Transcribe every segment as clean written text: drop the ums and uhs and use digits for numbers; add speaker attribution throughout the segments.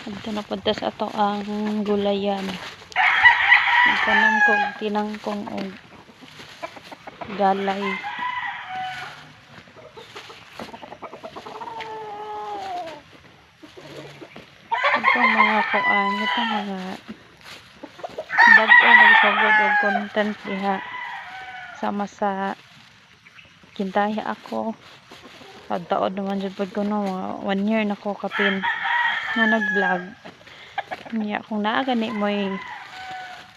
Speaker 1: Adto na punta sa ato ang gulayan. Nagtanom ko tinangkong og galay. Ito mga kuan, ito mga bag-o nagsugod og content diha sama sa kintaya ako. Taod naman jud pud ko no, 1 year na ko kapin nga nag-vlog. Nya kung naa gani moy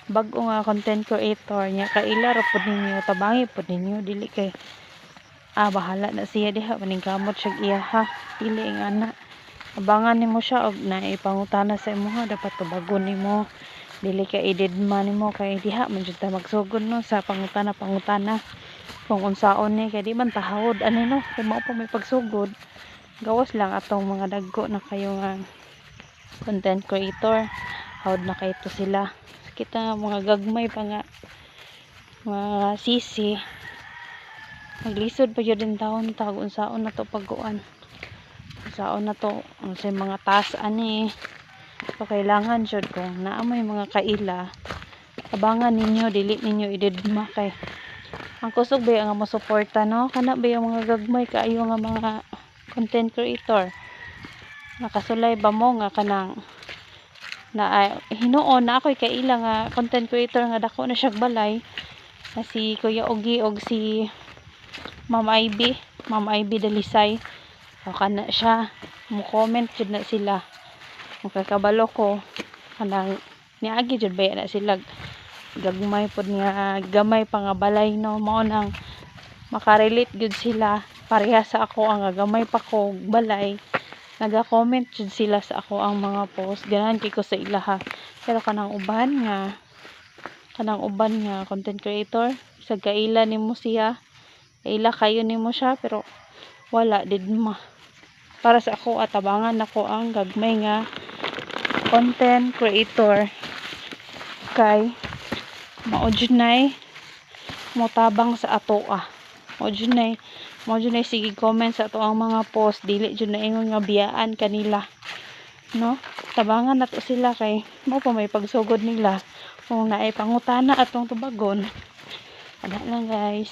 Speaker 1: bag-o nga content creator nya kaila ra pud ninyo, tabangi pud ninyo, dili kay bahala na siya diha maning kamot siya iya ha. Dili nga na abangan nimo siya og naipangutana sa imuha, dapat tubagon nimo, dili kay ididma nimo kay diha man jud ta magsugod no sa pangutana kung unsaon ni kay di man tahawod ani no, kung mao pa may pagsugod gawas lang atong mga dagko na kayo nga content creator, hawod na kay to sila. Kita mga gagmay pa nga mga sisi maglisod pa jud din taon tag unsaon na to pagkuan, unsaon na to sa mga task ani so kailangan jud kung naa may mga kaila abangan ninyo, dili ninyo ididma kay ang kusog ba nga mosuporta no, kana ba yung mga gagmay kaayo nga mga content creator nakasulay ba mo nga kanang na hinuon na ako'y kaila nga content creator nga dako na siya balay na si Kuya Ogi og si Ma'am Ivy Dalisay o kana siya mo comment jud na sila makakabalo ko kanang niagi jud ba na sila gagmay pod nga gamay pa nga balay no, mao nang makarelate jud sila pareha sa ako ang gamay pa ko balay, naga-comment jud sila sa ako ang mga post ganahan kay ko sa ilaha. Pero kanang uban nga content creator sa kaila nimo siya, kaila kayo nimo siya pero wala didma. Para sa ako atabangan ako ang gagmay nga content creator kay mao jud nay motabang sa ato mao jud nay sige comment sa ato ang mga post, dili jud na ingon nga biyaan kanila no, tabangan nato sila kay mao pa may pagsugod nila kung naay pangutana atong tubagon. Ana lang guys.